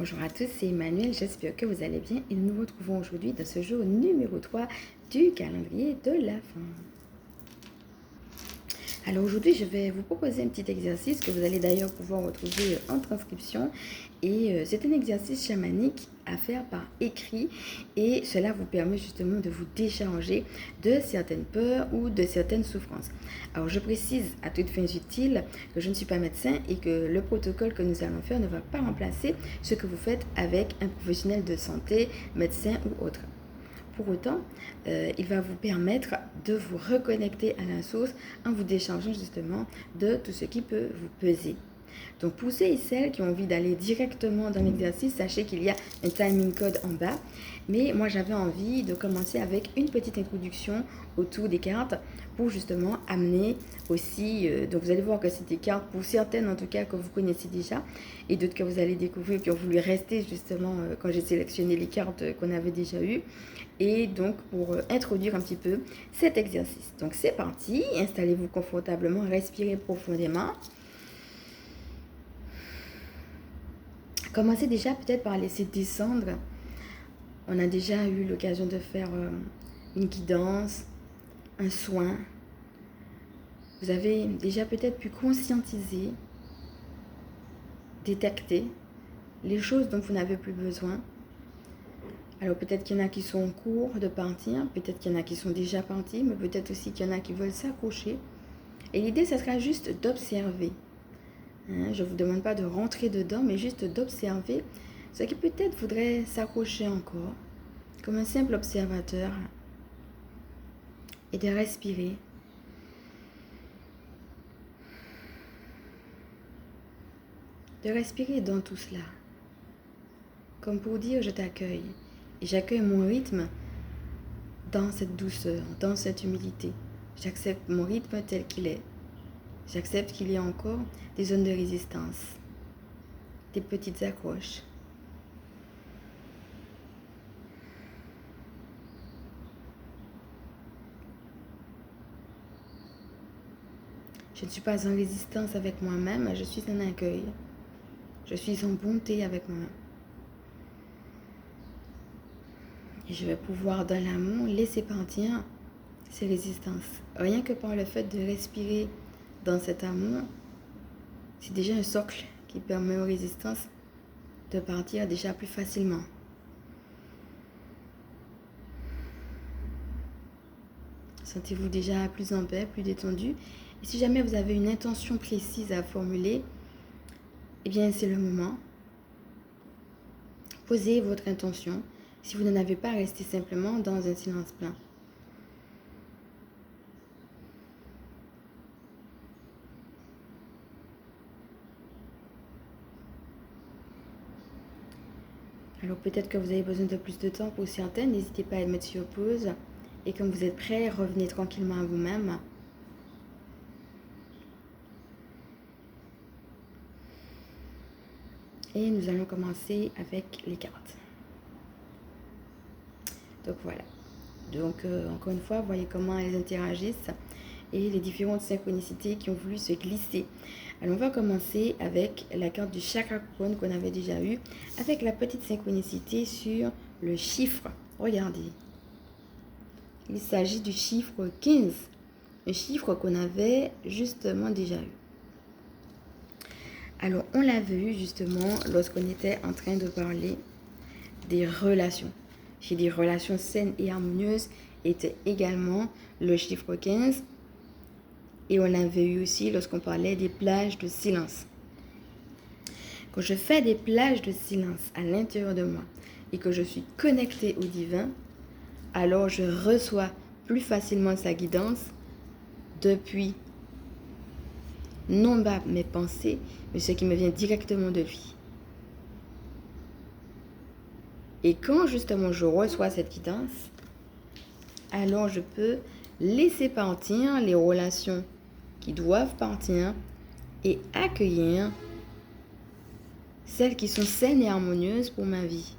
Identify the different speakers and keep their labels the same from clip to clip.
Speaker 1: Bonjour à tous, c'est Emmanuel, j'espère que vous allez bien et nous nous retrouvons aujourd'hui dans ce jour numéro 3 du calendrier de l'Avent. Alors aujourd'hui, je vais vous proposer un petit exercice que vous allez d'ailleurs pouvoir retrouver en transcription et c'est un exercice chamanique à faire par écrit et cela vous permet justement de vous décharger de certaines peurs ou de certaines souffrances. Alors je précise à toutes fins utiles que je ne suis pas médecin et que le protocole que nous allons faire ne va pas remplacer ce que vous faites avec un professionnel de santé, médecin ou autre. Pour autant, il va vous permettre de vous reconnecter à la source en vous déchargeant justement de tout ce qui peut vous peser. Donc pour ceux et celles qui ont envie d'aller directement dans l'exercice, sachez qu'il y a un timing code en bas. Mais moi j'avais envie de commencer avec une petite introduction autour des cartes pour justement amener aussi, donc vous allez voir que c'est des cartes pour certaines en tout cas que vous connaissez déjà et d'autres que vous allez découvrir qui ont voulu rester justement quand j'ai sélectionné les cartes qu'on avait déjà eues. Et donc pour introduire un petit peu cet exercice. Donc c'est parti, installez-vous confortablement, respirez profondément. Commencez déjà peut-être par laisser descendre. On a déjà eu l'occasion de faire une guidance, un soin. Vous avez déjà peut-être pu conscientiser, détecter les choses dont vous n'avez plus besoin. Alors peut-être qu'il y en a qui sont en cours de partir, peut-être qu'il y en a qui sont déjà partis, mais peut-être aussi qu'il y en a qui veulent s'accrocher. Et l'idée, ça sera juste d'observer. Je ne vous demande pas de rentrer dedans, mais juste d'observer ce qui peut-être voudrait s'accrocher encore, comme un simple observateur, et de respirer. De respirer dans tout cela, comme pour dire je t'accueille, et j'accueille mon rythme dans cette douceur, dans cette humilité. J'accepte mon rythme tel qu'il est. J'accepte qu'il y a encore des zones de résistance, des petites accroches. Je ne suis pas en résistance avec moi-même, je suis en accueil. Je suis en bonté avec moi-même. Et je vais pouvoir, dans l'amour, laisser partir ces résistances. Rien que par le fait de respirer dans cet amour, c'est déjà un socle qui permet aux résistances de partir déjà plus facilement. Sentez-vous déjà plus en paix, plus détendu. Et si jamais vous avez une intention précise à formuler, eh bien c'est le moment. Posez votre intention. Si vous n'en avez pas, restez simplement dans un silence plein. Alors peut-être que vous avez besoin de plus de temps pour certaines, n'hésitez pas à mettre sur pause. Et quand vous êtes prêt, revenez tranquillement à vous-même. Et nous allons commencer avec les cartes. Donc voilà. Donc encore une fois, voyez comment elles interagissent et les différentes synchronicités qui ont voulu se glisser. Alors on va commencer avec la carte du chakra couronne qu'on avait déjà eu, avec la petite synchronicité sur le chiffre. Regardez. Il s'agit du chiffre 15, un chiffre qu'on avait justement déjà eu. Alors on l'avait eu justement lorsqu'on était en train de parler des relations. Chez des relations saines et harmonieuses était également le chiffre 15. Et on l'avait eu aussi lorsqu'on parlait des plages de silence. Quand je fais des plages de silence à l'intérieur de moi et que je suis connectée au divin, alors je reçois plus facilement sa guidance depuis non pas mes pensées, mais ce qui me vient directement de lui. Et quand justement je reçois cette guidance, alors je peux laisser partir les relations qui doivent partir et accueillir celles qui sont saines et harmonieuses pour ma vie.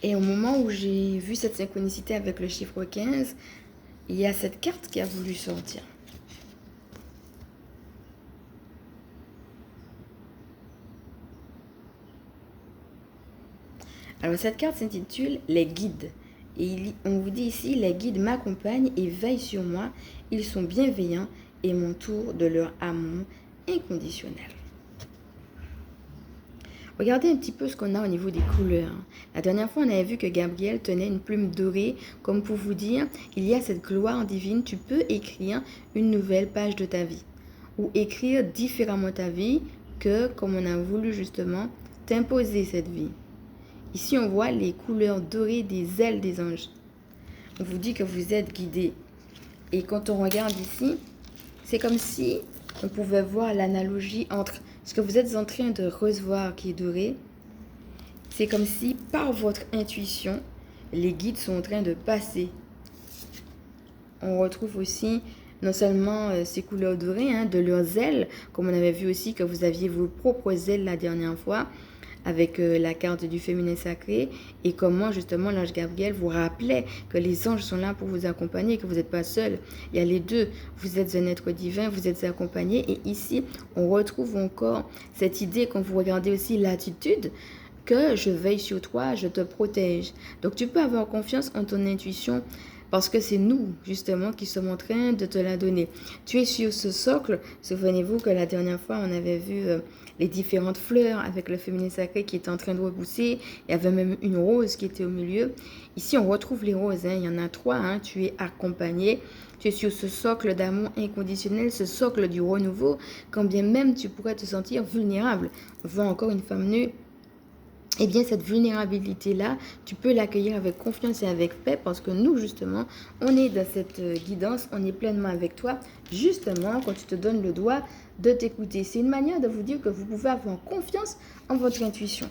Speaker 1: Et au moment où j'ai vu cette synchronicité avec le chiffre 15, il y a cette carte qui a voulu sortir. Alors cette carte s'intitule Les guides. Et on vous dit ici, les guides m'accompagnent et veillent sur moi. Ils sont bienveillants et m'entourent de leur amour inconditionnel. Regardez un petit peu ce qu'on a au niveau des couleurs. La dernière fois, on avait vu que Gabriel tenait une plume dorée, comme pour vous dire, il y a cette gloire divine, tu peux écrire une nouvelle page de ta vie. Ou écrire différemment ta vie que, comme on a voulu justement, t'imposer cette vie. Ici, on voit les couleurs dorées des ailes des anges. On vous dit que vous êtes guidés. Et quand on regarde ici, c'est comme si on pouvait voir l'analogie entre ce que vous êtes en train de recevoir qui est doré. C'est comme si, par votre intuition, les guides sont en train de passer. On retrouve aussi non seulement ces couleurs dorées, de leurs ailes, comme on avait vu aussi que vous aviez vos propres ailes la dernière fois, avec la carte du féminin sacré, et comment justement l'ange Gabriel vous rappelait que les anges sont là pour vous accompagner, que vous n'êtes pas seul. Il y a les deux, vous êtes un être divin, vous êtes accompagné, et ici on retrouve encore cette idée, quand vous regardez aussi l'attitude, que je veille sur toi, je te protège. Donc tu peux avoir confiance en ton intuition, parce que c'est nous, justement, qui sommes en train de te la donner. Tu es sur ce socle. Souvenez-vous que la dernière fois, on avait vu les différentes fleurs avec le féminin sacré qui était en train de repousser. Il y avait même une rose qui était au milieu. Ici, on retrouve les roses. Il y en a 3. Tu es accompagné. Tu es sur ce socle d'amour inconditionnel, ce socle du renouveau, quand bien même tu pourrais te sentir vulnérable. On voit encore une femme nue. Eh bien, cette vulnérabilité-là, tu peux l'accueillir avec confiance et avec paix parce que nous, justement, on est dans cette guidance, on est pleinement avec toi, justement, quand tu te donnes le droit de t'écouter. C'est une manière de vous dire que vous pouvez avoir confiance en votre intuition.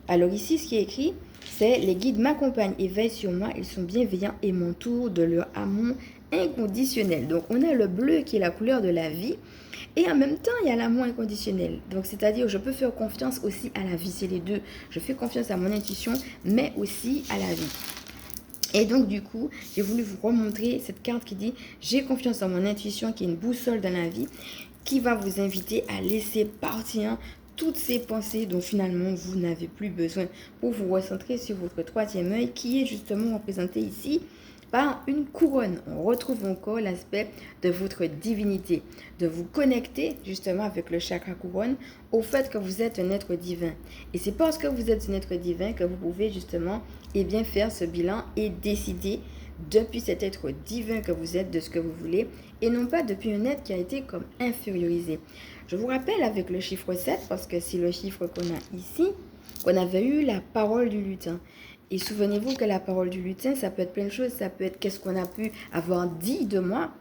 Speaker 1: Alors ici, ce qui est écrit, c'est « Les guides m'accompagnent et veillent sur moi, ils sont bienveillants et m'entourent de leur amour inconditionnel. » Donc, on a le bleu qui est la couleur de la vie. Et en même temps, il y a l'amour inconditionnel. Donc, c'est-à-dire, je peux faire confiance aussi à la vie. C'est les deux. Je fais confiance à mon intuition, mais aussi à la vie. Et donc, du coup, j'ai voulu vous remontrer cette carte qui dit « J'ai confiance en mon intuition qui est une boussole dans la vie, qui va vous inviter à laisser partir toutes ces pensées dont finalement vous n'avez plus besoin pour vous recentrer sur votre troisième œil qui est justement représenté ici par une couronne. On retrouve encore l'aspect de votre divinité, de vous connecter justement avec le chakra couronne au fait que vous êtes un être divin. Et c'est parce que vous êtes un être divin que vous pouvez justement bien faire ce bilan et décider depuis cet être divin que vous êtes de ce que vous voulez et non pas depuis un être qui a été comme infériorisé. Je vous rappelle avec le chiffre 7 parce que c'est le chiffre qu'on a ici, qu'on avait eu la parole du lutin. Et souvenez-vous que la parole du lutin, ça peut être plein de choses. Ça peut être qu'est-ce qu'on a pu avoir dit de moi,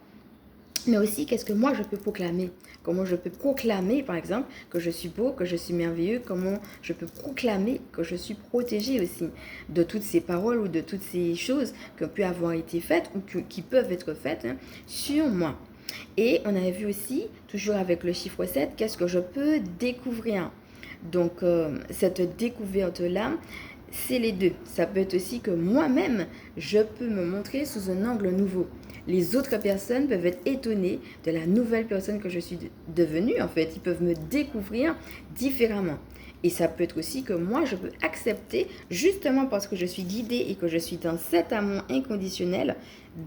Speaker 1: mais aussi qu'est-ce que moi je peux proclamer. Comment je peux proclamer, par exemple, que je suis beau, que je suis merveilleux. Comment je peux proclamer que je suis protégée aussi de toutes ces paroles ou de toutes ces choses qui ont pu avoir été faites ou qui peuvent être faites sur moi. Et on avait vu aussi, toujours avec le chiffre 7, qu'est-ce que je peux découvrir. Donc, cette découverte-là, c'est les deux. Ça peut être aussi que moi-même, je peux me montrer sous un angle nouveau. Les autres personnes peuvent être étonnées de la nouvelle personne que je suis devenue. En fait, ils peuvent me découvrir différemment. Et ça peut être aussi que moi, je peux accepter, justement parce que je suis guidée et que je suis dans cet amour inconditionnel,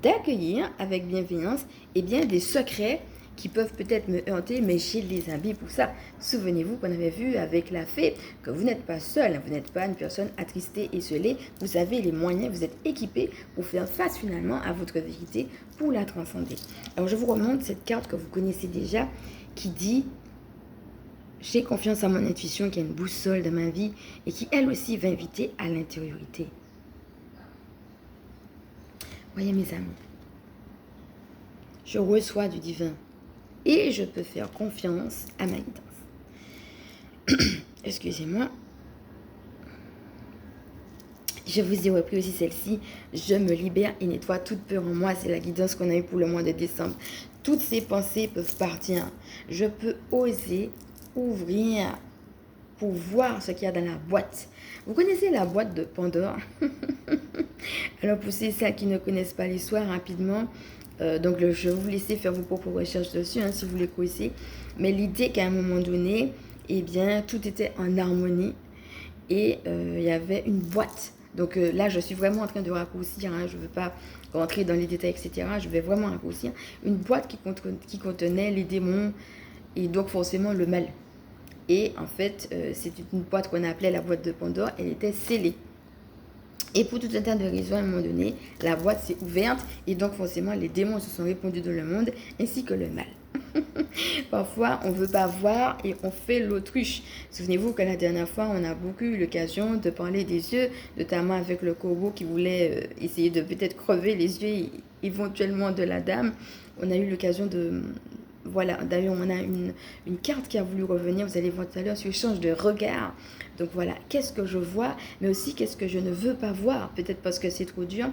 Speaker 1: d'accueillir avec bienveillance des secrets qui peuvent peut-être me heurter, mais j'ai les habits pour ça. Souvenez-vous qu'on avait vu avec la fée que vous n'êtes pas seul, vous n'êtes pas une personne attristée et isolée, vous avez les moyens, vous êtes équipé pour faire face finalement à votre vérité, pour la transcender. Alors je vous remonte cette carte que vous connaissez déjà, qui dit « J'ai confiance en mon intuition qui est une boussole de ma vie et qui elle aussi va inviter à l'intériorité. » Voyez mes amis, je reçois du divin. Et je peux faire confiance à ma guidance. Excusez-moi. Je vous ai repris aussi celle-ci. Je me libère et nettoie toute peur en moi. C'est la guidance qu'on a eue pour le mois de décembre. Toutes ces pensées peuvent partir. Je peux oser ouvrir pour voir ce qu'il y a dans la boîte. Vous connaissez la boîte de Pandore? Alors pour celles qui ne connaissent pas l'histoire, rapidement, donc je vais vous laisser faire vos propres recherches dessus si vous les connaissez. Mais l'idée qu'à un moment donné, tout était en harmonie. et il y avait une boîte. Donc là, je suis vraiment en train de raccourcir, hein, je ne veux pas rentrer dans les détails, etc. Je vais vraiment raccourcir. Une boîte qui contenait les démons et donc forcément le mal. Et en fait, c'est une boîte qu'on appelait la boîte de Pandore, elle était scellée. Et pour tout un tas de raisons, à un moment donné, la boîte s'est ouverte et donc forcément les démons se sont répandus dans le monde ainsi que le mal. Parfois, on ne veut pas voir et on fait l'autruche. Souvenez-vous que la dernière fois, on a beaucoup eu l'occasion de parler des yeux, notamment avec le corbeau qui voulait essayer de peut-être crever les yeux éventuellement de la dame. On a eu l'occasion de... Voilà, d'ailleurs, on a une carte qui a voulu revenir, vous allez voir tout à l'heure, sur l'échange de regard. Donc voilà, qu'est-ce que je vois, mais aussi qu'est-ce que je ne veux pas voir, peut-être parce que c'est trop dur.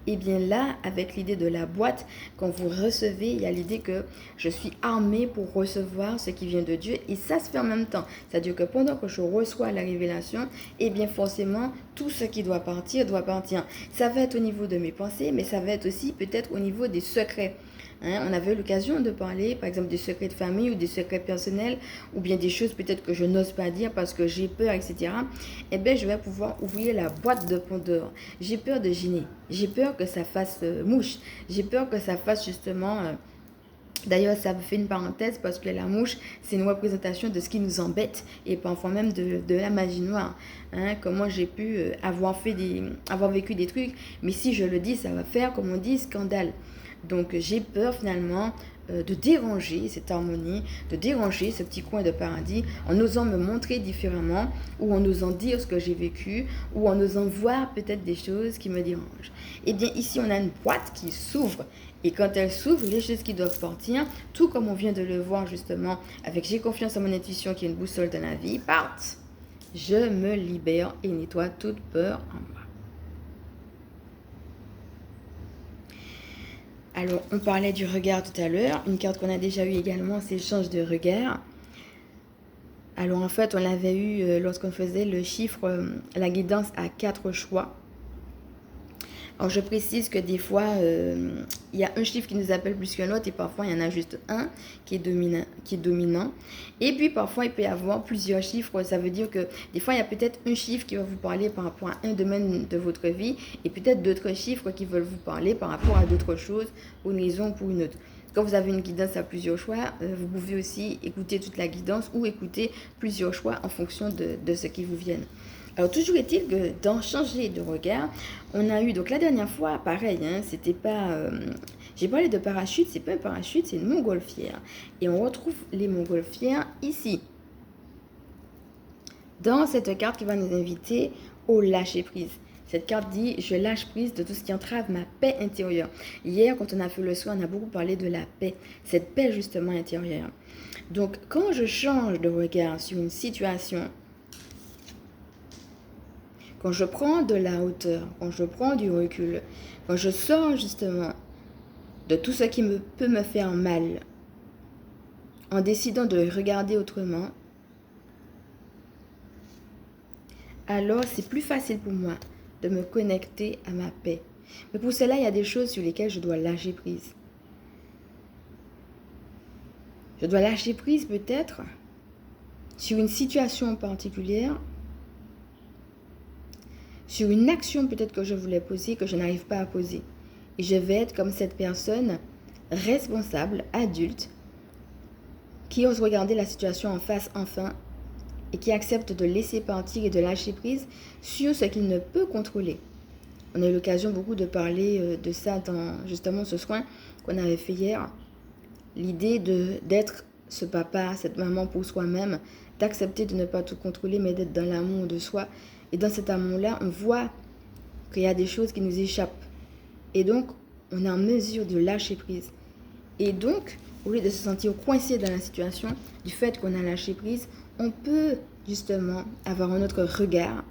Speaker 1: Et bien là, avec l'idée de la boîte, quand vous recevez, il y a l'idée que je suis armée pour recevoir ce qui vient de Dieu. Et ça se fait en même temps. C'est-à-dire que pendant que je reçois la révélation, et bien forcément, tout ce qui doit partir, doit partir. Ça va être au niveau de mes pensées, mais ça va être aussi peut-être au niveau des secrets. Hein, on avait eu l'occasion de parler, par exemple, des secrets de famille ou des secrets personnels, ou bien des choses peut-être que je n'ose pas dire parce que j'ai peur, etc. Eh bien, je vais pouvoir ouvrir la boîte de Pandore. J'ai peur de gêner. J'ai peur que ça fasse mouche. J'ai peur que ça fasse justement... D'ailleurs, ça me fait une parenthèse parce que la mouche, c'est une représentation de ce qui nous embête et parfois même de la magie noire. Hein, comment j'ai pu avoir vécu des trucs, mais si je le dis, ça va faire, comme on dit, scandale. Donc j'ai peur finalement de déranger cette harmonie, de déranger ce petit coin de paradis en osant me montrer différemment ou en osant dire ce que j'ai vécu ou en osant voir peut-être des choses qui me dérangent. Eh bien ici on a une boîte qui s'ouvre et quand elle s'ouvre, les choses qui doivent partir, tout comme on vient de le voir justement avec j'ai confiance en mon intuition qui est une boussole de la vie, partent. Je me libère et nettoie toute peur en moi. Alors, on parlait du regard tout à l'heure. Une carte qu'on a déjà eue également, c'est l'échange de regard. Alors, en fait, on l'avait eu lorsqu'on faisait le chiffre, la guidance à 4 choix. Alors, je précise que des fois, il y a un chiffre qui nous appelle plus qu'un autre et parfois, il y en a juste un qui est dominant. Et puis, parfois, il peut y avoir plusieurs chiffres. Ça veut dire que des fois, il y a peut-être un chiffre qui va vous parler par rapport à un domaine de votre vie et peut-être d'autres chiffres qui veulent vous parler par rapport à d'autres choses pour une raison ou pour une autre. Quand vous avez une guidance à plusieurs choix, vous pouvez aussi écouter toute la guidance ou écouter plusieurs choix en fonction de ce qui vous viennent. Alors, toujours est-il que dans changer de regard, on a eu, donc la dernière fois, pareil, hein, c'était pas... j'ai parlé de parachute, c'est pas un parachute, c'est une montgolfière. Et on retrouve les montgolfières ici. Dans cette carte qui va nous inviter au lâcher-prise. Cette carte dit « Je lâche prise de tout ce qui entrave ma paix intérieure ». Hier, quand on a fait le soin, on a beaucoup parlé de la paix, cette paix justement intérieure. Donc, quand je change de regard sur une situation, quand je prends de la hauteur, quand je prends du recul, quand je sors justement de tout ce qui peut me faire mal, en décidant de regarder autrement, alors c'est plus facile pour moi de me connecter à ma paix. Mais pour cela, il y a des choses sur lesquelles je dois lâcher prise. Je dois lâcher prise peut-être sur une situation particulière, sur une action peut-être que je voulais poser, que je n'arrive pas à poser. Et je vais être comme cette personne responsable, adulte, qui ose regarder la situation en face enfin et qui accepte de laisser partir et de lâcher prise sur ce qu'il ne peut contrôler. On a eu l'occasion beaucoup de parler de ça dans justement ce soin qu'on avait fait hier. L'idée d'être ce papa, cette maman pour soi-même, d'accepter de ne pas tout contrôler, mais d'être dans l'amour de soi. Et dans cet amour-là, on voit qu'il y a des choses qui nous échappent. Et donc, on est en mesure de lâcher prise. Et donc, au lieu de se sentir coincé dans la situation, du fait qu'on a lâché prise, on peut justement avoir un autre regard,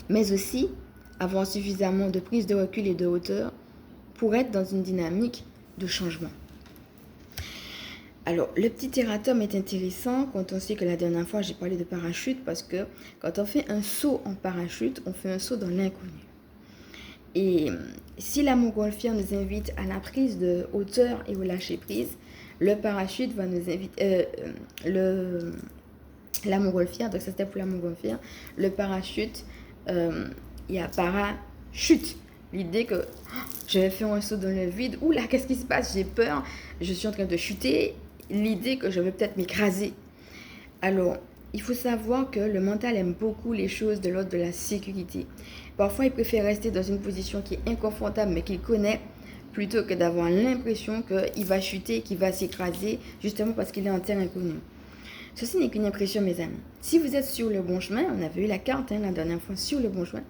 Speaker 1: mais aussi avoir suffisamment de prise de recul et de hauteur pour être dans une dynamique de changement. Alors, le petit erratum est intéressant quand on sait que la dernière fois, j'ai parlé de parachute parce que quand on fait un saut en parachute, on fait un saut dans l'inconnu. Et si la montgolfière nous invite à la prise de hauteur et au lâcher prise, le parachute va nous inviter... la montgolfière. Donc ça c'était pour la montgolfière. Le parachute, il y a parachute. L'idée que je vais faire un saut dans le vide. Oula, qu'est-ce qui se passe? J'ai peur. Je suis en train de chuter. L'idée que je vais peut-être m'écraser. Alors, il faut savoir que le mental aime beaucoup les choses de l'ordre de la sécurité. Parfois, il préfère rester dans une position qui est inconfortable mais qu'il connaît plutôt que d'avoir l'impression qu'il va chuter, qu'il va s'écraser justement parce qu'il est en terre inconnue. Ceci n'est qu'une impression, mes amis. Si vous êtes sur le bon chemin, on avait eu la carte la dernière fois, sur le bon chemin.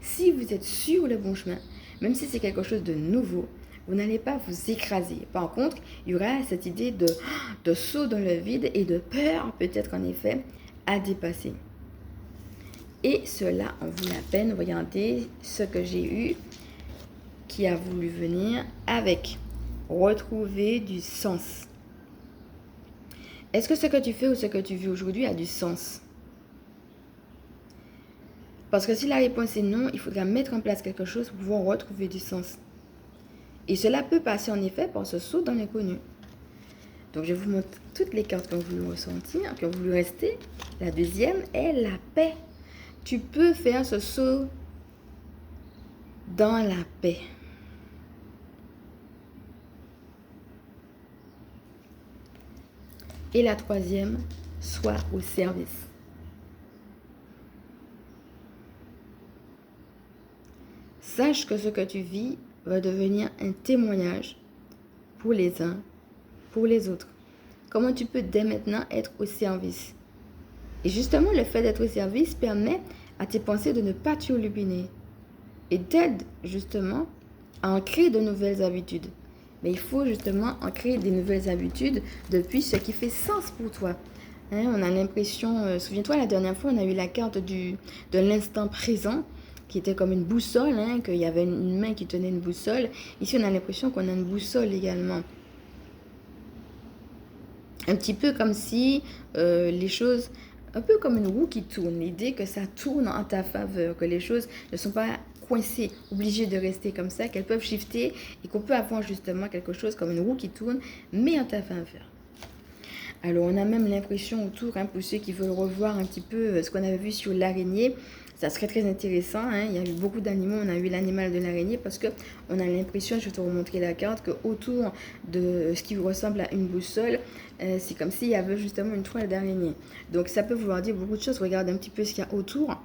Speaker 1: Si vous êtes sur le bon chemin, même si c'est quelque chose de nouveau, vous n'allez pas vous écraser. Par contre, il y aura cette idée de saut dans le vide et de peur, peut-être en effet, à dépasser. Et cela en vaut la peine. Regardez ce que j'ai eu qui a voulu venir avec retrouver du sens. Est-ce que ce que tu fais ou ce que tu vis aujourd'hui a du sens? Parce que si la réponse est non, il faudra mettre en place quelque chose pour pouvoir retrouver du sens. Et cela peut passer en effet par ce saut dans l'inconnu. Donc je vous montre toutes les cartes qui ont voulu ressentir, qui ont voulu rester. La deuxième est la paix. Tu peux faire ce saut dans la paix. Et la troisième, sois au service. Sache que ce que tu vis va devenir un témoignage pour les uns, pour les autres. Comment tu peux dès maintenant être au service? Et justement, le fait d'être au service permet à tes pensées de ne pas turlupiner et t'aide justement à en créer de nouvelles habitudes. Mais il faut justement en créer des nouvelles habitudes depuis ce qui fait sens pour toi. On a l'impression, souviens-toi, la dernière fois, on a eu la carte de l'instant présent, qui était comme une boussole, qu'il y avait une main qui tenait une boussole. Ici, on a l'impression qu'on a une boussole également. Un petit peu comme si les choses, un peu comme une roue qui tourne, l'idée que ça tourne en ta faveur, que les choses ne sont pas coincées, obligées de rester comme ça, qu'elles peuvent shifter et qu'on peut avoir justement quelque chose comme une roue qui tourne, mais en ta faveur. Alors, on a même l'impression autour, pour ceux qui veulent revoir un petit peu ce qu'on avait vu sur l'araignée, ça serait très intéressant. Il y a eu beaucoup d'animaux, on a eu l'animal de l'araignée parce qu'on a l'impression, je vais te remontrer la carte, qu'autour de ce qui ressemble à une boussole, c'est comme s'il y avait justement une toile d'araignée. Donc, ça peut vouloir dire beaucoup de choses. Regarde un petit peu ce qu'il y a autour.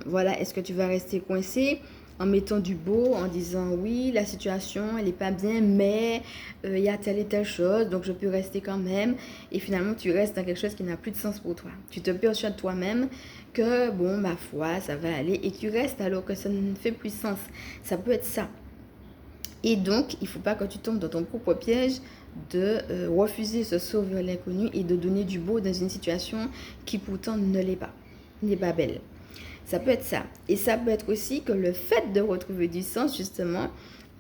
Speaker 1: Voilà, est-ce que tu vas rester coincé en mettant du beau, en disant oui, la situation, elle n'est pas bien, mais il y a telle et telle chose, donc je peux rester quand même. Et finalement, tu restes dans quelque chose qui n'a plus de sens pour toi. Tu te persuades toi-même que, bon, ma foi, ça va aller. Et tu restes alors que ça ne fait plus sens. Ça peut être ça. Et donc, il ne faut pas que tu tombes dans ton propre piège de refuser ce saut vers l'inconnu et de donner du beau dans une situation qui pourtant ne l'est pas, n'est pas belle. Ça peut être ça. Et ça peut être aussi que le fait de retrouver du sens, justement,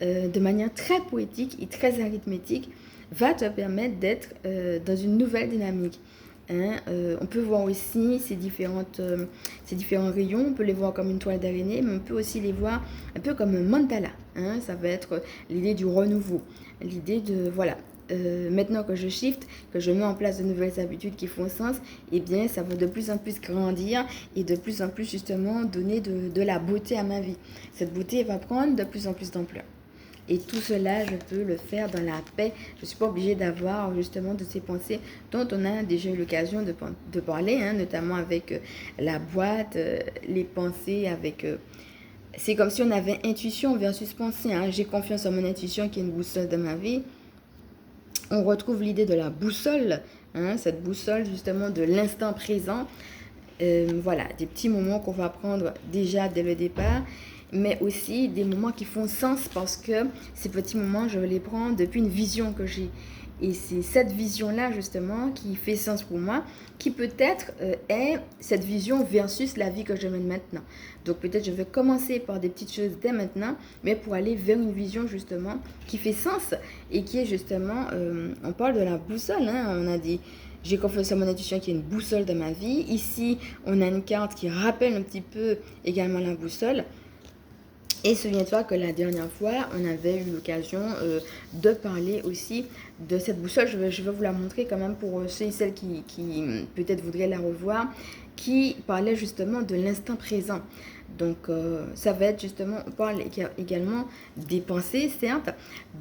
Speaker 1: de manière très poétique et très arithmétique, va te permettre d'être dans une nouvelle dynamique. On peut voir aussi ces différents rayons, on peut les voir comme une toile d'araignée, mais on peut aussi les voir un peu comme un mandala. Ça va être l'idée du renouveau, l'idée de, voilà, maintenant que je shift, que je mets en place de nouvelles habitudes qui font sens, eh bien, ça va de plus en plus grandir et de plus en plus, justement, donner de la beauté à ma vie. Cette beauté va prendre de plus en plus d'ampleur. Et tout cela, je peux le faire dans la paix. Je ne suis pas obligée d'avoir justement de ces pensées dont on a déjà eu l'occasion de parler, notamment avec la boîte, les pensées avec... c'est comme si on avait intuition versus pensée. J'ai confiance en mon intuition qui est une boussole de ma vie. On retrouve l'idée de la boussole, cette boussole justement de l'instant présent. Voilà, des petits moments qu'on va prendre déjà dès le départ, mais aussi des moments qui font sens parce que ces petits moments, je les prends depuis une vision que j'ai. Et c'est cette vision-là, justement, qui fait sens pour moi, qui peut-être est cette vision versus la vie que je mène maintenant. Donc peut-être je vais commencer par des petites choses dès maintenant, mais pour aller vers une vision, justement, qui fait sens et qui est justement, on parle de la boussole, on a dit... J'ai confiance en mon intuition qui est une boussole de ma vie. Ici, on a une carte qui rappelle un petit peu également la boussole. Et souviens-toi que la dernière fois, on avait eu l'occasion de parler aussi de cette boussole. Je vais vous la montrer quand même pour ceux et celles qui peut-être voudraient la revoir, qui parlait justement de l'instant présent. Donc, ça va être justement, on parle également des pensées, certes,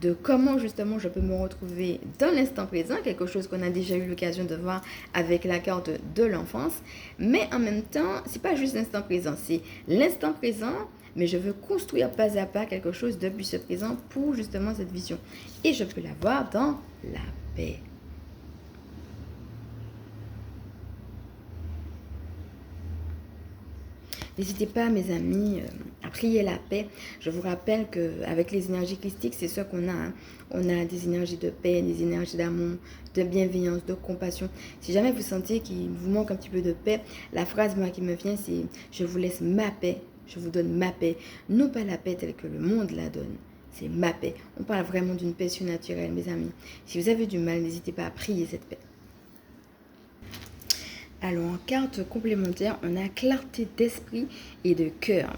Speaker 1: de comment justement je peux me retrouver dans l'instant présent, quelque chose qu'on a déjà eu l'occasion de voir avec la carte de l'enfance. Mais en même temps, c'est pas juste l'instant présent, c'est l'instant présent, mais je veux construire pas à pas quelque chose depuis ce présent pour justement cette vision. Et je peux l'avoir dans la paix. N'hésitez pas, mes amis, à prier la paix. Je vous rappelle qu'avec les énergies christiques, c'est ça qu'on a. Hein. On a des énergies de paix, des énergies d'amour, de bienveillance, de compassion. Si jamais vous sentez qu'il vous manque un petit peu de paix, la phrase moi, qui me vient, c'est « Je vous laisse ma paix, je vous donne ma paix. » Non pas la paix telle que le monde la donne. C'est ma paix. On parle vraiment d'une paix surnaturelle, mes amis. Si vous avez du mal, n'hésitez pas à prier cette paix. Alors, en carte complémentaire, on a clarté d'esprit et de cœur.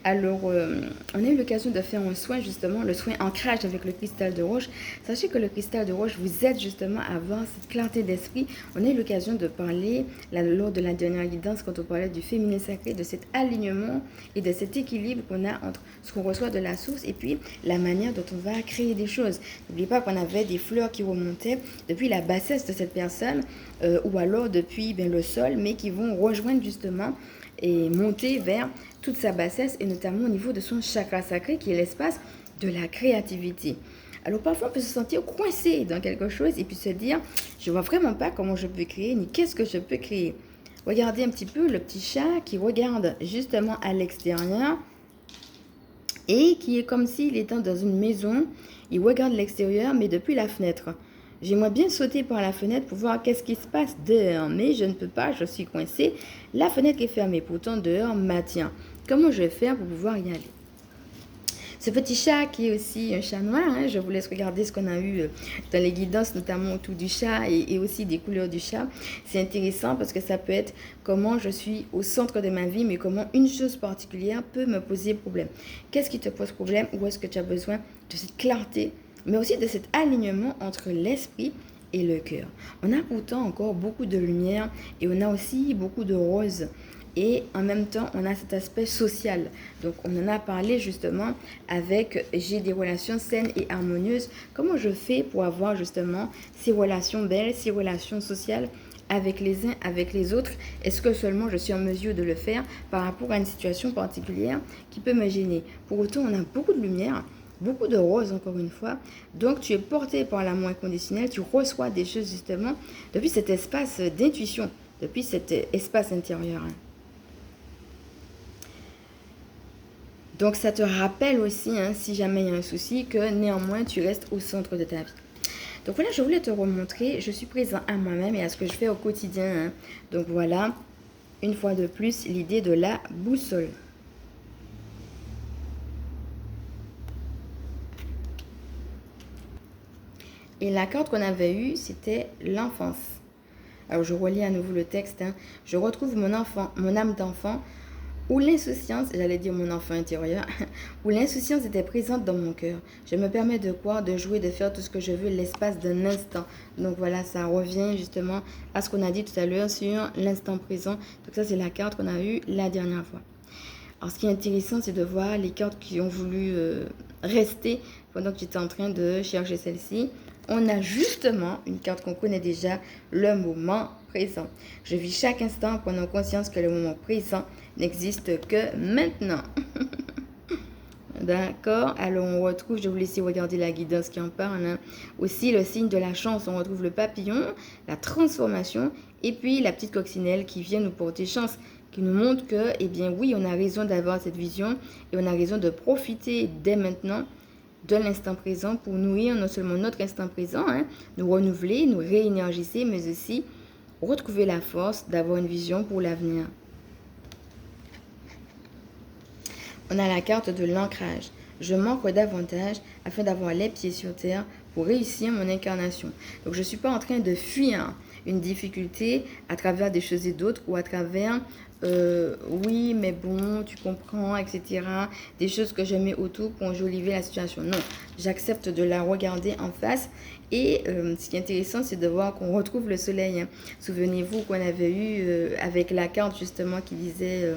Speaker 1: Alors, on a eu l'occasion de faire un soin, justement, le soin ancrage avec le cristal de roche. Sachez que le cristal de roche vous aide justement à avoir cette clarté d'esprit. On a eu l'occasion de parler, lors de la dernière guidance, quand on parlait du féminin sacré, de cet alignement et de cet équilibre qu'on a entre ce qu'on reçoit de la source et puis la manière dont on va créer des choses. N'oubliez pas qu'on avait des fleurs qui remontaient depuis la bassesse de cette personne ou alors depuis le sol, mais qui vont rejoindre justement et monter vers toute sa bassesse et notamment au niveau de son chakra sacré qui est l'espace de la créativité. Alors parfois on peut se sentir coincé dans quelque chose et puis se dire je vois vraiment pas comment je peux créer ni qu'est-ce que je peux créer. Regardez un petit peu le petit chat qui regarde justement à l'extérieur et qui est comme s'il était dans une maison. Il regarde l'extérieur mais depuis la fenêtre. J'aimerais bien sauter par la fenêtre pour voir qu'est-ce qui se passe dehors, mais je ne peux pas, je suis coincée. La fenêtre est fermée, pourtant dehors m'attient. Comment je vais faire pour pouvoir y aller? Ce petit chat qui est aussi un chat noir, hein, je vous laisse regarder ce qu'on a eu dans les guidances, notamment autour du chat et aussi des couleurs du chat. C'est intéressant parce que ça peut être comment je suis au centre de ma vie, mais comment une chose particulière peut me poser problème. Qu'est-ce qui te pose problème? Où est-ce que tu as besoin de cette clarté, mais aussi de cet alignement entre l'esprit et le cœur? On a pourtant encore beaucoup de lumière et on a aussi beaucoup de rose. Et en même temps, on a cet aspect social. Donc, on en a parlé justement avec « j'ai des relations saines et harmonieuses ». Comment je fais pour avoir justement ces relations belles, ces relations sociales avec les uns, avec les autres? Est-ce que seulement je suis en mesure de le faire par rapport à une situation particulière qui peut me gêner? Pour autant, on a beaucoup de lumière, beaucoup de roses encore une fois. Donc, tu es porté par l'amour inconditionnel, tu reçois des choses justement depuis cet espace d'intuition, depuis cet espace intérieur. Donc, ça te rappelle aussi, hein, si jamais il y a un souci, que néanmoins, tu restes au centre de ta vie. Donc voilà, je voulais te remontrer, je suis présent à moi-même et à ce que je fais au quotidien. Hein. Donc voilà, une fois de plus, l'idée de la boussole. Et la carte qu'on avait eue, c'était l'enfance. Alors, je relis à nouveau le texte. Hein. Je retrouve mon enfant, mon âme d'enfant, où l'insouciance, j'allais dire mon enfant intérieur, où l'insouciance était présente dans mon cœur. Je me permets de croire, de jouer, de faire tout ce que je veux l'espace d'un instant. Donc voilà, ça revient justement à ce qu'on a dit tout à l'heure sur l'instant présent. Donc ça, c'est la carte qu'on a eue la dernière fois. Alors ce qui est intéressant, c'est de voir les cartes qui ont voulu rester pendant que j'étais en train de chercher celle-ci. On a justement une carte qu'on connaît déjà, le moment présent. Je vis chaque instant en prenant conscience que le moment présent n'existe que maintenant. D'accord, alors on retrouve, je vais vous laisser regarder la guidance qui en parle. Hein. Aussi le signe de la chance, on retrouve le papillon, la transformation et puis la petite coccinelle qui vient nous porter chance, qui nous montre que, eh bien oui, on a raison d'avoir cette vision et on a raison de profiter dès maintenant de l'instant présent pour nourrir non seulement notre instant présent, hein, nous renouveler, nous réénergiser, mais aussi retrouver la force d'avoir une vision pour l'avenir. On a la carte de l'ancrage. Je m'ancre davantage afin d'avoir les pieds sur terre pour réussir mon incarnation. Donc je ne suis pas en train de fuir une difficulté à travers des choses et d'autres ou à travers oui, mais bon, tu comprends, etc. Des choses que je mets autour pour enjoliver la situation. Non, j'accepte de la regarder en face. Et ce qui est intéressant, c'est de voir qu'on retrouve le soleil, hein. Souvenez-vous qu'on avait eu avec la carte justement qui disait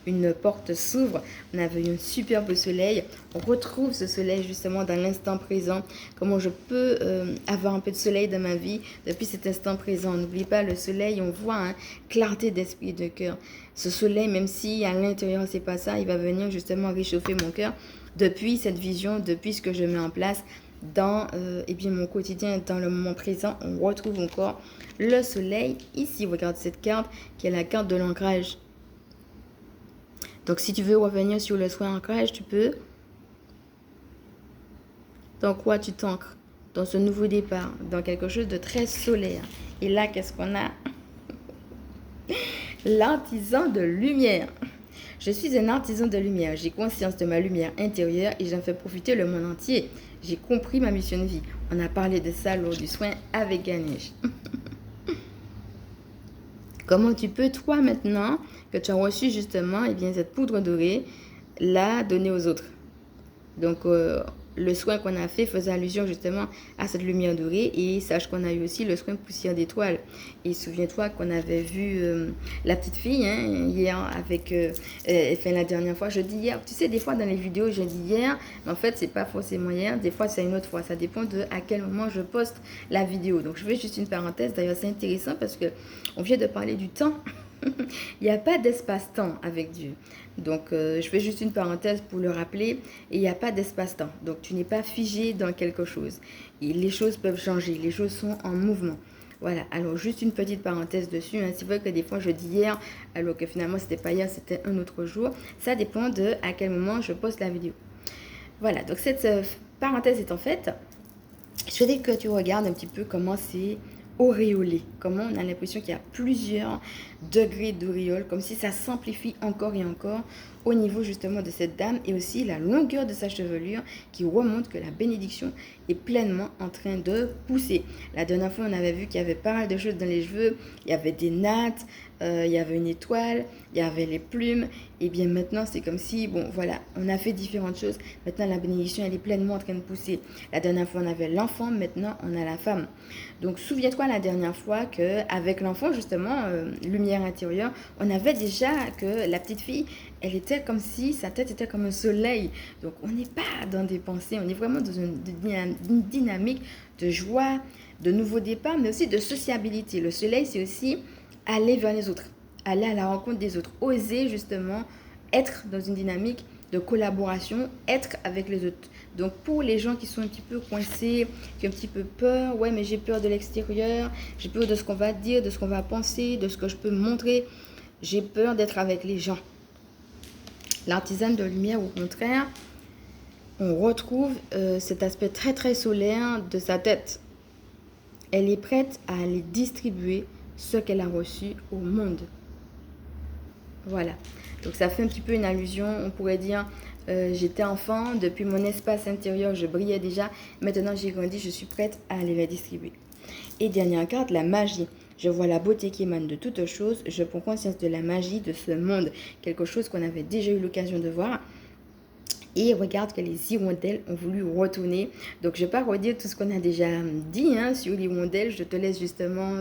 Speaker 1: une porte s'ouvre. On avait eu un superbe soleil. On retrouve ce soleil justement dans l'instant présent. Comment je peux avoir un peu de soleil dans ma vie depuis cet instant présent. N'oublie pas le soleil, on voit, hein, clarté d'esprit et de cœur. Ce soleil, même si à l'intérieur c'est pas ça, il va venir justement réchauffer mon cœur depuis cette vision, depuis ce que je mets en place dans eh bien, mon quotidien, dans le moment présent. On retrouve encore le soleil ici. Regarde cette carte qui est la carte de l'ancrage. Donc si tu veux revenir sur le soin ancrage, tu peux. Dans quoi tu t'ancres? Dans ce nouveau départ, dans quelque chose de très solaire. Et là, qu'est-ce qu'on a? L'artisan de lumière. Je suis un artisan de lumière. J'ai conscience de ma lumière intérieure et j'en fais profiter le monde entier. J'ai compris ma mission de vie. On a parlé de ça lors du soin avec Ganesh. Comment tu peux, toi, maintenant, que tu as reçu justement eh bien, cette poudre dorée, la donner aux autres? Donc, le soin qu'on a fait faisait allusion justement à cette lumière dorée. Et sache qu'on a eu aussi le soin poussière d'étoiles. Et souviens-toi qu'on avait vu la petite fille, hein, hier avec... enfin, la dernière fois, je dis hier. Tu sais, des fois dans les vidéos, je dis hier. Mais en fait, c'est pas forcément hier. Des fois, c'est une autre fois. Ça dépend de à quel moment je poste la vidéo. Donc, je fais juste une parenthèse. D'ailleurs, c'est intéressant parce que on vient de parler du temps. Il n'y a pas d'espace-temps avec Dieu. Donc, je fais juste une parenthèse pour le rappeler. Et il n'y a pas d'espace-temps. Donc, tu n'es pas figé dans quelque chose. Et les choses peuvent changer. Les choses sont en mouvement. Voilà. Alors, juste une petite parenthèse dessus, hein. C'est vrai que des fois, je dis hier, alors que finalement, c'était pas hier, c'était un autre jour. Ça dépend de à quel moment je poste la vidéo. Voilà. Donc, cette parenthèse étant faite, je souhaitais que tu regardes un petit peu comment c'est auréolé. Comment on a l'impression qu'il y a plusieurs degrés d'auréole, comme si ça s'amplifie encore et encore au niveau justement de cette dame et aussi la longueur de sa chevelure qui remonte que la bénédiction est pleinement en train de pousser. La dernière fois, on avait vu qu'il y avait pas mal de choses dans les cheveux. Il y avait des nattes, il y avait une étoile, il y avait les plumes. Et bien maintenant, c'est comme si, bon voilà, on a fait différentes choses. Maintenant, la bénédiction, elle est pleinement en train de pousser. La dernière fois, on avait l'enfant, maintenant, on a la femme. Donc, souviens-toi la dernière fois qu'avec l'enfant, justement, lumière intérieure, on avait déjà que la petite fille, elle était comme si sa tête était comme un soleil. Donc, on n'est pas dans des pensées, on est vraiment dans une dynamique de joie, de nouveau départ, mais aussi de sociabilité. Le soleil, c'est aussi aller vers les autres, aller à la rencontre des autres, oser justement être dans une dynamique de collaboration, être avec les autres. Donc pour les gens qui sont un petit peu coincés, qui ont un petit peu peur, ouais mais j'ai peur de l'extérieur, j'ai peur de ce qu'on va dire, de ce qu'on va penser, de ce que je peux montrer, j'ai peur d'être avec les gens. L'artisane de lumière, au contraire, on retrouve cet aspect très très solaire de sa tête. Elle est prête à aller distribuer ce qu'elle a reçu au monde. Voilà. Donc ça fait un petit peu une allusion, on pourrait dire, j'étais enfant, depuis mon espace intérieur, je brillais déjà. Maintenant j'ai grandi, je suis prête à aller la distribuer. Et dernière carte, la magie. Je vois la beauté qui émane de toutes choses. Je prends conscience de la magie de ce monde. Quelque chose qu'on avait déjà eu l'occasion de voir. Et regarde que les hirondelles ont voulu retourner. Donc, je ne vais pas redire tout ce qu'on a déjà dit sur les hirondelles. Je te laisse justement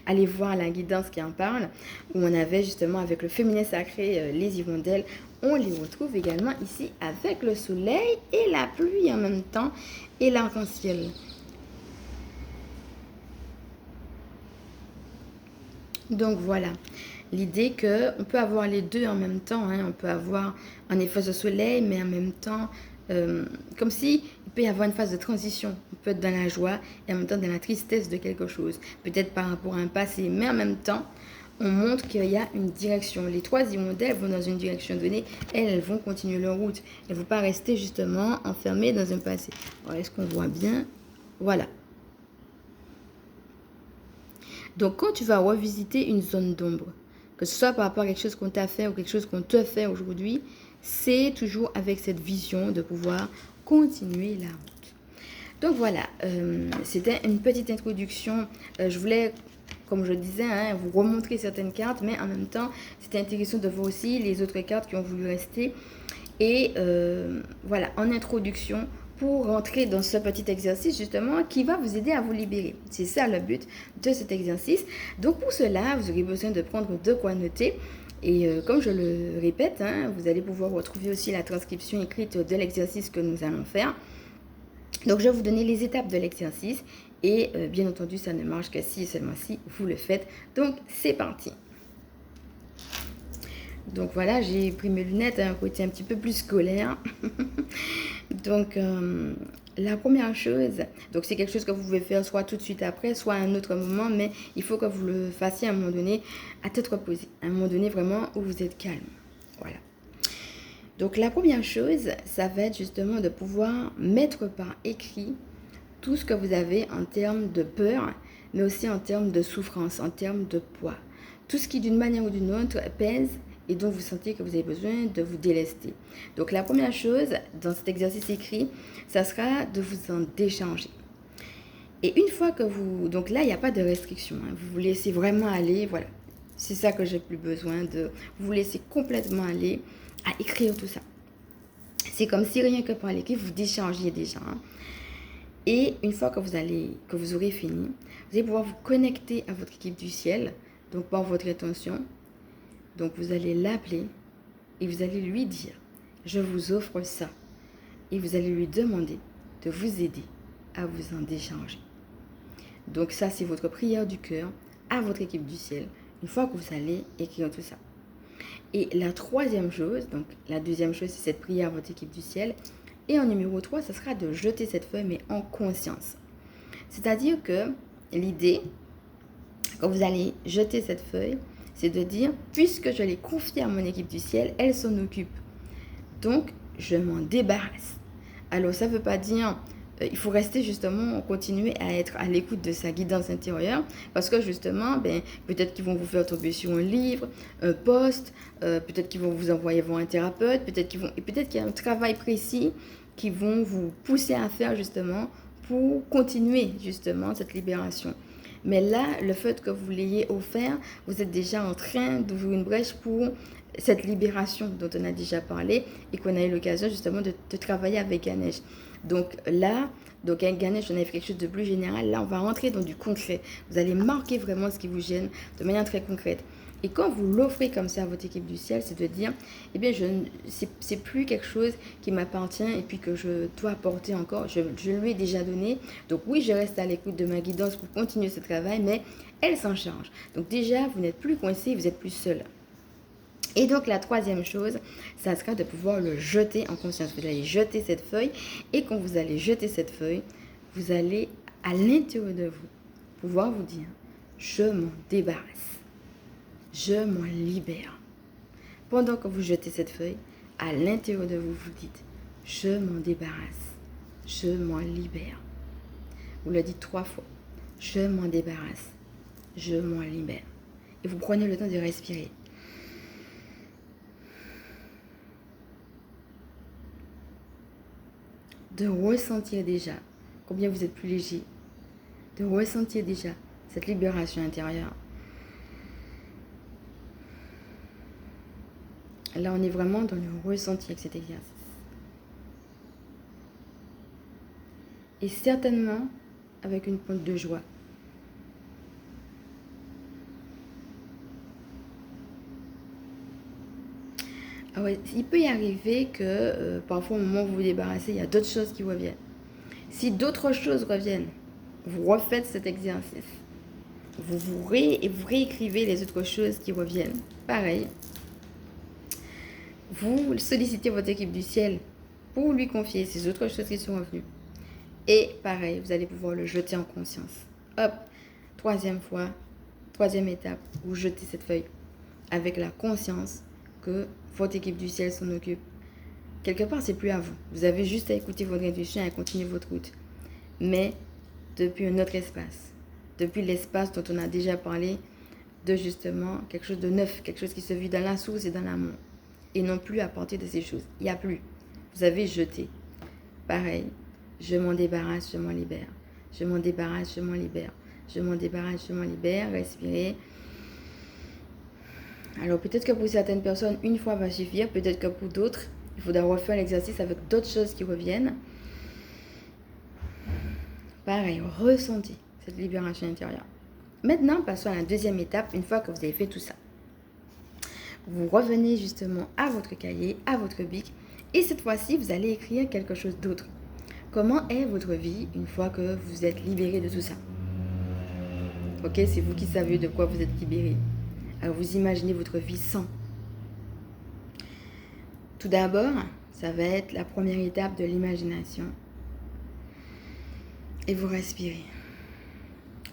Speaker 1: aller voir la guidance qui en parle. Où on avait justement avec le féminin sacré, les hirondelles. On les retrouve également ici avec le soleil et la pluie en même temps. Et l'arc-en-ciel. Donc voilà, l'idée qu'on peut avoir les deux en même temps, on peut avoir en effet ce soleil, mais en même temps, comme si il peut y avoir une phase de transition. On peut être dans la joie et en même temps dans la tristesse de quelque chose, peut-être par rapport à un passé, mais en même temps, on montre qu'il y a une direction. Les trois hirondelles vont dans une direction donnée, elles vont continuer leur route. Elles ne vont pas rester justement enfermées dans un passé. Alors, est-ce qu'on voit bien? Voilà. Donc, quand tu vas revisiter une zone d'ombre, que ce soit par rapport à quelque chose qu'on t'a fait ou quelque chose qu'on te fait aujourd'hui, c'est toujours avec cette vision de pouvoir continuer la route. Donc voilà, c'était une petite introduction. Je voulais comme je disais, hein, vous remontrez certaines cartes, mais en même temps, c'était intéressant de voir aussi les autres cartes qui ont voulu rester. Et voilà, en introduction, pour rentrer dans ce petit exercice justement qui va vous aider à vous libérer. C'est ça le but de cet exercice. Donc pour cela, vous aurez besoin de prendre de quoi noter. Et comme je le répète, hein, vous allez pouvoir retrouver aussi la transcription écrite de l'exercice que nous allons faire. Donc je vais vous donner les étapes de l'exercice. Et bien entendu, ça ne marche que si seulement si vous le faites. Donc c'est parti. Donc voilà, j'ai pris mes lunettes à un côté un petit peu plus scolaire. Donc la première chose, donc c'est quelque chose que vous pouvez faire soit tout de suite après, soit à un autre moment, mais il faut que vous le fassiez à un moment donné à tête reposée, à un moment donné vraiment où vous êtes calme. Voilà. Donc la première chose, ça va être justement de pouvoir mettre par écrit tout ce que vous avez en termes de peur, mais aussi en termes de souffrance, en termes de poids. Tout ce qui d'une manière ou d'une autre pèse et dont vous sentez que vous avez besoin de vous délester. Donc la première chose dans cet exercice écrit, ça sera de vous en décharger. Et une fois que vous... Donc là, il n'y a pas de restriction. Hein, vous vous laissez vraiment aller. Voilà. C'est ça que j'ai plus besoin de... Vous laisser complètement aller à écrire tout ça. C'est comme si rien que par l'écrit, vous déchargiez déjà. Hein. Et une fois que vous aurez fini, vous allez pouvoir vous connecter à votre équipe du ciel. Donc par votre intention. Donc vous allez l'appeler et vous allez lui dire, je vous offre ça. Et vous allez lui demander de vous aider à vous en décharger. Donc ça, c'est votre prière du cœur à votre équipe du ciel, une fois que vous allez écrire tout ça. Et la troisième chose, donc la deuxième chose, c'est cette prière à votre équipe du ciel. Et en numéro 3, ce sera de jeter cette feuille, mais en conscience. C'est-à-dire que l'idée, quand vous allez jeter cette feuille, c'est de dire, puisque je l'ai confiée à mon équipe du ciel, elle s'en occupe. Donc, je m'en débarrasse. Alors, ça ne veut pas dire, il faut rester justement, continuer à être à l'écoute de sa guidance intérieure, parce que justement, peut-être qu'ils vont vous faire tomber sur un livre, un post, peut-être qu'ils vont vous envoyer voir un thérapeute, peut-être qu'il y a un travail précis qui vont vous pousser à faire justement pour continuer justement cette libération. Mais là, le fait que vous l'ayez offert, vous êtes déjà en train d'ouvrir une brèche pour cette libération dont on a déjà parlé et qu'on a eu l'occasion justement de travailler avec Ganesh. Donc là, avec Ganesh, on a fait quelque chose de plus général. Là, on va rentrer dans du concret. Vous allez marquer vraiment ce qui vous gêne de manière très concrète. Et quand vous l'offrez comme ça à votre équipe du ciel, c'est de dire, eh bien, c'est plus quelque chose qui m'appartient et puis que je dois apporter encore. Je lui ai déjà donné. Donc oui, je reste à l'écoute de ma guidance pour continuer ce travail, mais elle s'en charge. Donc déjà, vous n'êtes plus coincé, vous n'êtes plus seul. Et donc la troisième chose, ça sera de pouvoir le jeter en conscience. Vous allez jeter cette feuille et quand vous allez jeter cette feuille, vous allez à l'intérieur de vous pouvoir vous dire, je m'en débarrasse. Je m'en libère. Pendant que vous jetez cette feuille, à l'intérieur de vous, vous dites, je m'en débarrasse. Je m'en libère. Vous le dites 3 fois. Je m'en débarrasse. Je m'en libère. Et vous prenez le temps de respirer. De ressentir déjà combien vous êtes plus léger. De ressentir déjà cette libération intérieure. Là, on est vraiment dans le ressenti avec cet exercice. Et certainement avec une pointe de joie. Ah ouais, il peut y arriver que parfois au moment où vous vous débarrassez, il y a d'autres choses qui reviennent. Si d'autres choses reviennent, vous refaites cet exercice. Vous réécrivez les autres choses qui reviennent. Pareil. Vous sollicitez votre équipe du ciel pour lui confier ces autres choses qui sont revenues. Et pareil, vous allez pouvoir le jeter en conscience. Hop, troisième fois, troisième étape, vous jetez cette feuille avec la conscience que votre équipe du ciel s'en occupe. Quelque part, c'est plus à vous. Vous avez juste à écouter votre intuition et à continuer votre route. Mais depuis un autre espace. Depuis l'espace dont on a déjà parlé, de justement quelque chose de neuf, quelque chose qui se vit dans la source et dans l'amour. Et non plus à partir de ces choses. Il n'y a plus. Vous avez jeté. Pareil, je m'en débarrasse, je m'en libère. Je m'en débarrasse, je m'en libère. Je m'en débarrasse, je m'en libère. Respirez. Alors peut-être que pour certaines personnes, une fois va suffire. Peut-être que pour d'autres, il faudra refaire l'exercice avec d'autres choses qui reviennent. Pareil, ressentez cette libération intérieure. Maintenant, passons à la deuxième étape, une fois que vous avez fait tout ça. Vous revenez justement à votre cahier, à votre bic, et cette fois-ci, vous allez écrire quelque chose d'autre. Comment est votre vie une fois que vous êtes libéré de tout ça? Ok, c'est vous qui savez de quoi vous êtes libéré. Alors, vous imaginez votre vie sans. Tout d'abord, ça va être la première étape de l'imagination. Et vous respirez.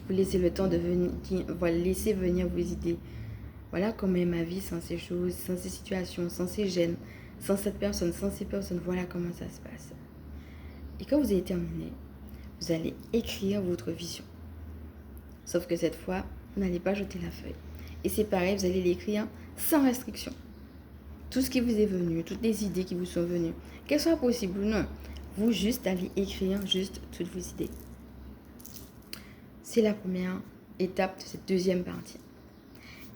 Speaker 1: Vous laissez le temps de venir, laissez venir vos idées. Voilà comment est ma vie sans ces choses, sans ces situations, sans ces gènes, sans cette personne, sans ces personnes. Voilà comment ça se passe. Et quand vous avez terminé, vous allez écrire votre vision. Sauf que cette fois, vous n'allez pas jeter la feuille. Et c'est pareil, vous allez l'écrire sans restriction. Tout ce qui vous est venu, toutes les idées qui vous sont venues, qu'elles soient possibles ou non, vous juste allez écrire juste toutes vos idées. C'est la première étape de cette deuxième partie.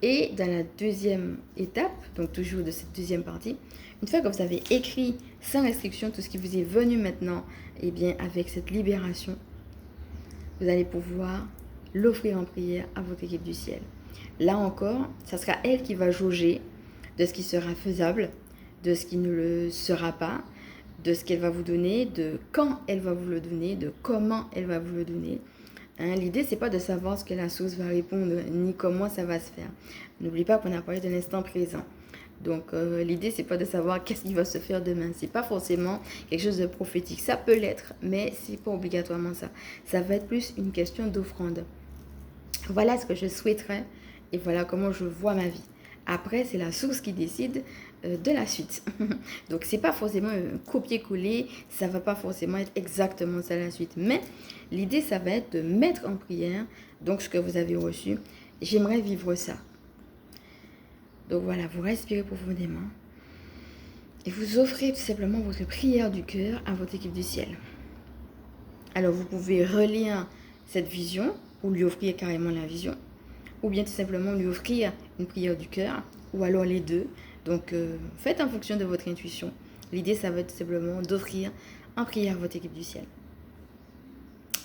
Speaker 1: Et dans la deuxième étape, donc toujours de cette deuxième partie, une fois que vous avez écrit sans restriction tout ce qui vous est venu maintenant, et bien avec cette libération, vous allez pouvoir l'offrir en prière à votre équipe du ciel. Là encore, ça sera elle qui va jauger de ce qui sera faisable, de ce qui ne le sera pas, de ce qu'elle va vous donner, de quand elle va vous le donner, de comment elle va vous le donner. L'idée, c'est pas de savoir ce que la source va répondre, ni comment ça va se faire. N'oublie pas qu'on a parlé de l'instant présent. Donc, l'idée, c'est pas de savoir qu'est-ce qui va se faire demain. C'est pas forcément quelque chose de prophétique. Ça peut l'être, mais c'est pas obligatoirement ça. Ça va être plus une question d'offrande. Voilà ce que je souhaiterais et voilà comment je vois ma vie. Après, c'est la source qui décide de la suite. Donc, c'est pas forcément un copier-coller, ça va pas forcément être exactement ça la suite. Mais l'idée, ça va être de mettre en prière, donc ce que vous avez reçu. J'aimerais vivre ça. Donc voilà, vous respirez profondément et vous offrez tout simplement votre prière du cœur à votre équipe du ciel. Alors, vous pouvez relire cette vision ou lui offrir carrément la vision, ou bien tout simplement lui offrir une prière du cœur, ou alors les deux. Donc, faites en fonction de votre intuition. L'idée, ça va être tout simplement d'offrir en prière à votre équipe du ciel.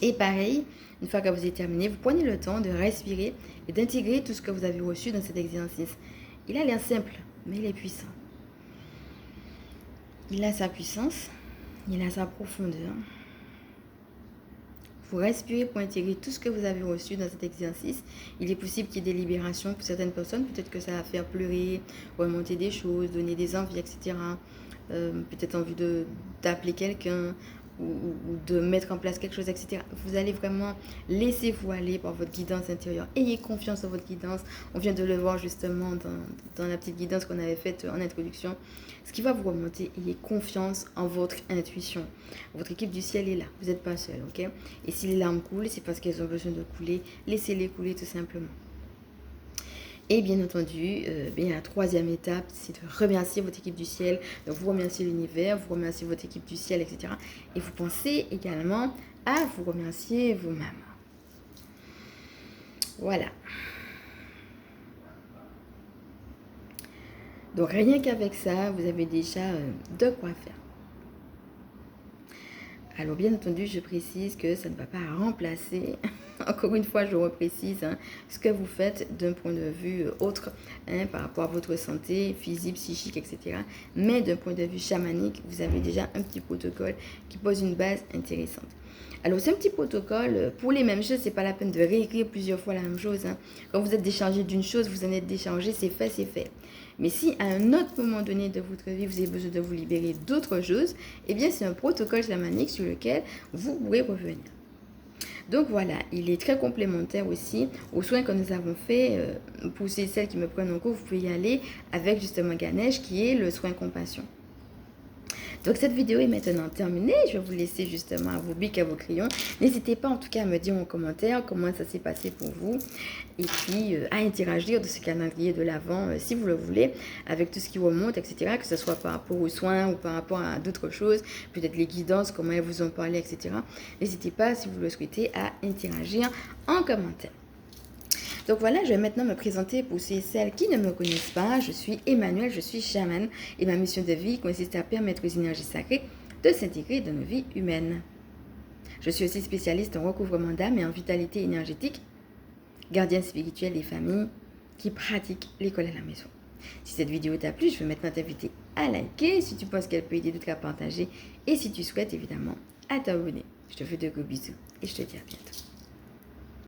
Speaker 1: Et pareil, une fois que vous avez terminé, vous prenez le temps de respirer et d'intégrer tout ce que vous avez reçu dans cet exercice. Il a l'air simple, mais il est puissant. Il a sa puissance, il a sa profondeur. Vous respirez pour intégrer tout ce que vous avez reçu dans cet exercice. Il est possible qu'il y ait des libérations pour certaines personnes. Peut-être que ça va faire pleurer, remonter des choses, donner des envies, etc. Peut-être envie d'appeler quelqu'un ou de mettre en place quelque chose, etc. Vous allez vraiment laisser-vous aller par votre guidance intérieure. Ayez confiance en votre guidance. On vient de le voir justement dans la petite guidance qu'on avait faite en introduction. Ce qui va vous remonter, ayez confiance en votre intuition. Votre équipe du ciel est là. Vous n'êtes pas seul, ok? Et si les larmes coulent, c'est parce qu'elles ont besoin de couler. Laissez-les couler tout simplement. Et bien entendu, la troisième étape, c'est de remercier votre équipe du ciel. Donc, vous remerciez l'univers, vous remerciez votre équipe du ciel, etc. Et vous pensez également à vous remercier vous-même. Voilà. Donc, rien qu'avec ça, vous avez déjà de quoi faire. Alors, bien entendu, je précise que ça ne va pas remplacer, encore une fois, je reprécise, ce que vous faites d'un point de vue autre, par rapport à votre santé physique, psychique, etc. Mais d'un point de vue chamanique, vous avez déjà un petit protocole qui pose une base intéressante. Alors, c'est un petit protocole. Pour les mêmes choses, c'est pas la peine de réécrire plusieurs fois la même chose. Quand vous êtes déchargé d'une chose, vous en êtes déchargé, c'est fait, c'est fait. Mais si à un autre moment donné de votre vie, vous avez besoin de vous libérer d'autres choses, eh bien, c'est un protocole chamanique sur lequel vous pourrez revenir. Donc voilà, il est très complémentaire aussi aux soins que nous avons fait. Pour celles qui me prennent en cours, vous pouvez y aller avec justement Ganesh, qui est le soin compassion. Donc cette vidéo est maintenant terminée. Je vais vous laisser justement à vos bics, à vos crayons. N'hésitez pas en tout cas à me dire en commentaire comment ça s'est passé pour vous. Et puis à interagir de ce calendrier de l'Avent si vous le voulez, avec tout ce qui remonte, etc. Que ce soit par rapport aux soins ou par rapport à d'autres choses, peut-être les guidances, comment elles vous ont parlé, etc. N'hésitez pas, si vous le souhaitez, à interagir en commentaire. Donc voilà, je vais maintenant me présenter pour ceux et celles qui ne me connaissent pas. Je suis Emmanuelle, je suis chamane et ma mission de vie consiste à permettre aux énergies sacrées de s'intégrer dans nos vies humaines. Je suis aussi spécialiste en recouvrement d'âme et en vitalité énergétique, gardienne spirituelle des familles qui pratiquent l'école à la maison. Si cette vidéo t'a plu, je vais maintenant t'inviter à liker si tu penses qu'elle peut aider d'autres à partager et si tu souhaites évidemment à t'abonner. Je te fais de gros bisous et je te dis à bientôt.